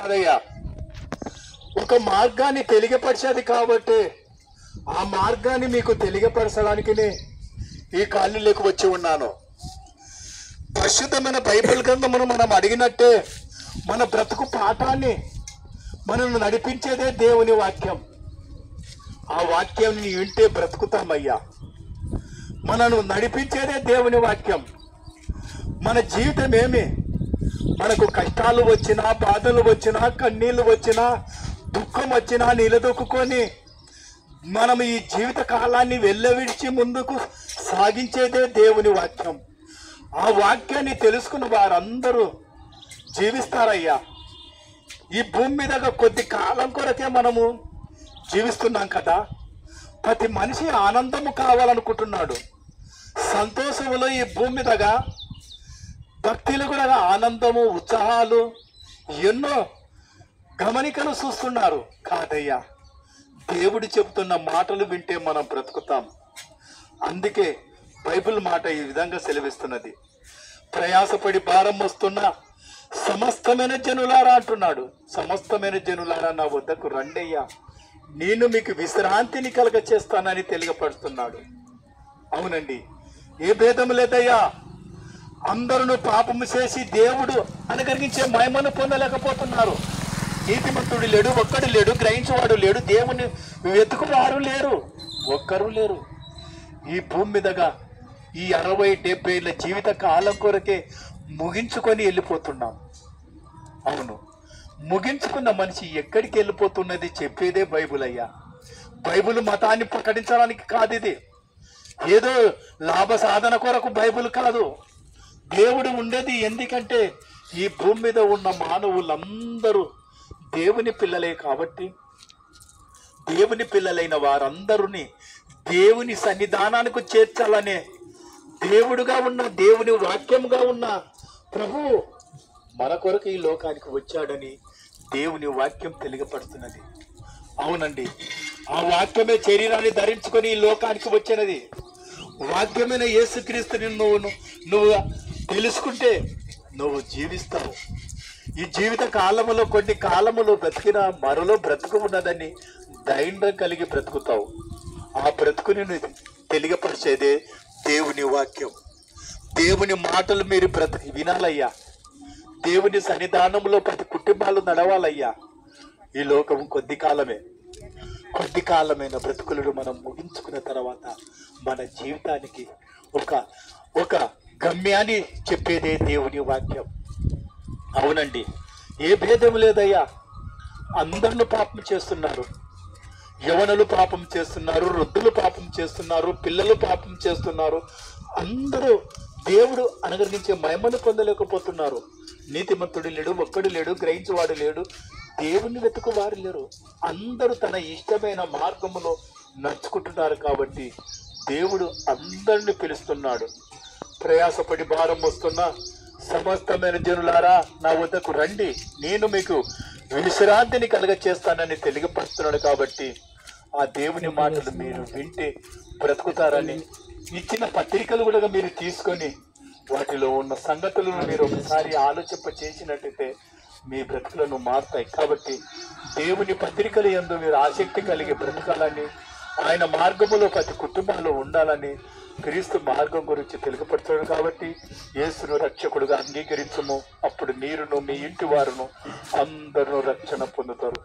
కాదయ్యా, ఒక మార్గాన్ని తెలియపరిచేది కాబట్టి ఆ మార్గాన్ని మీకు తెలియపరచడానికి ఈ కాలనీలోకి వచ్చి ఉన్నాను. పరిశుద్ధమైన బైబిల్ గ్రంథమును మనం అడిగినట్టే మన బ్రతుకు పాఠాన్ని మనల్ని నడిపించేదే దేవుని వాక్యం. ఆ వాక్యాన్ని వింటే బ్రతుకుతామయ్యా. మనను నడిపించేదే దేవుని వాక్యం. మన జీవితం ఏమి? మనకు కష్టాలు వచ్చినా, బాధలు వచ్చినా, కన్నీళ్ళు వచ్చినా, దుఃఖం వచ్చినా నిలదొక్కుని మనం ఈ జీవిత కాలాన్ని వెళ్ళవిడిచి ముందుకు సాగించేదే దేవుని వాక్యం. ఆ వాక్యాన్ని తెలుసుకున్న వారందరూ జీవిస్తారయ్యా. ఈ భూమి మీద కొద్ది కాలం కొరకే మనము జీవిస్తున్నాం కదా. ప్రతి మనిషి ఆనందము కావాలనుకుంటున్నాడు. సంతోషములో ఈ భూమి మీదగా భక్తులు కూడా ఆనందము, ఉత్సాహాలు ఎన్నో గమనికలు చూస్తున్నారు. కాదయ్యా, దేవుడు చెబుతున్న మాటలు వింటే మనం బ్రతుకుతాం. అందుకే బైబిల్ మాట ఈ విధంగా సెలవిస్తున్నది. ప్రయాసపడి భారం వస్తున్న సమస్తమైన జనులారా అంటున్నాడు. సమస్తమైన జనులారా నా వద్దకు రండయ్యా, నేను మీకు విశ్రాంతిని కలగ చేస్తానని తెలియపడుతున్నాడు. అవునండి, ఏ భేదం లేదయ్యా. అందరూ పాపము చేసి దేవుడు అనుగ్రహించే మహిమను పొందలేకపోతున్నారు. నీతిమంతుడు లేడు, ఒక్కడు లేడు, గ్రహించేవాడు లేడు, దేవుని వెతుకువారు లేరు, ఒక్కరు లేరు. ఈ భూమి మీదగా ఈ 60-70 ఏళ్ళ జీవిత కాలం కొరకే ముగించుకొని వెళ్ళిపోతున్నాం. అవును, ముగించుకున్న మనిషి ఎక్కడికి వెళ్ళిపోతున్నది చెప్పేదే బైబిల్ అయ్యా. బైబిల్ మతాన్ని ప్రకటించడానికి కాదు, ఇది ఏదో లాభ సాధన కొరకు బైబిల్ కాదు. దేవుడు ఉండేది ఎందుకంటే ఈ భూమి మీద ఉన్న మానవులందరూ దేవుని పిల్లలే కాబట్టి దేవుని పిల్లలైన వారందరినీ దేవుని సన్నిధానానికి చేర్చాలనే దేవుడుగా ఉన్న, దేవుని వాక్యముగా ఉన్న ప్రభువు మన కొరకు ఈ లోకానికి వచ్చాడని దేవుని వాక్యం తెలియపడుతున్నది. అవునండి, ఆ వాక్యమే శరీరాన్ని ధరించుకొని ఈ లోకానికి వచ్చినది. వాక్యమైన యేసుక్రీస్తుని నువ్వు తెలుసుకుంటే నువ్వు జీవిస్తావు. ఈ జీవిత కాలములో కొన్ని కాలములు బ్రతికిన మరలో బ్రతుకు ఉన్నదని ధైర్యం కలిగి బ్రతుకుతావు. ఆ బ్రతుకుని తెలియపరిచేదే దేవుని వాక్యం. దేవుని మాటలు మీరు వినాలయ్యా. దేవుని సన్నిధానంలో ప్రతి కుటుంబాలు నడవాలయ్యా. ఈ లోకం కొద్ది కాలమైన బ్రతుకులను మనం ముగించుకున్న తర్వాత మన జీవితానికి ఒక గమ్యాన్ని చెప్పేదే దేవుని వాక్యం. అవునండి, ఏ భేదం లేదయ్యా. అందరూ పాపం చేస్తున్నారు. యవనులు పాపం చేస్తున్నారు, వృద్ధులు పాపం చేస్తున్నారు, పిల్లలు పాపం చేస్తున్నారు. అందరూ దేవుడు అనుగ్రహించే మహిమను పొందలేకపోతున్నారు. నీతిమంతుడు లేడు, ఒక్కడు లేడు, గ్రహించేవాడు లేడు, దేవుని వెతుకువారు లేరు. అందరూ తన ఇష్టమైన మార్గములో నడుచుకుంటున్నారు. కాబట్టి దేవుడు అందరిని పిలుస్తున్నాడు. ప్రయాసపడి భారం వస్తున్న సమస్తమైన జనులారా నా వద్దకు రండి, నేను మీకు విశ్రాంతిని కలుగ చేస్తానని తెలియపరుస్తున్నాడు. కాబట్టి ఆ దేవుని మాటలు మీరు వింటే బ్రతుకుతారని ఇచ్చిన పత్రికలు కూడా మీరు తీసుకొని వాటిలో ఉన్న సంగతులను మీరు ఒకసారి ఆలోచింప చేసినట్టయితే మీ బ్రతుకులను మారుతాయి. కాబట్టి దేవుని పత్రికలు యందు మీరు ఆసక్తి కలిగి బ్రతకాలని, ఆయన మార్గములో ప్రతి కుటుంబంలో ఉండాలని క్రీస్తు మార్గం గురించి తెలుగుపడుతున్నాడు. కాబట్టి యేసును రక్షకుడుగా అంగీకరించము. అప్పుడు మీరును మీ ఇంటి వారును అందరూ రక్షణ పొందుతారు.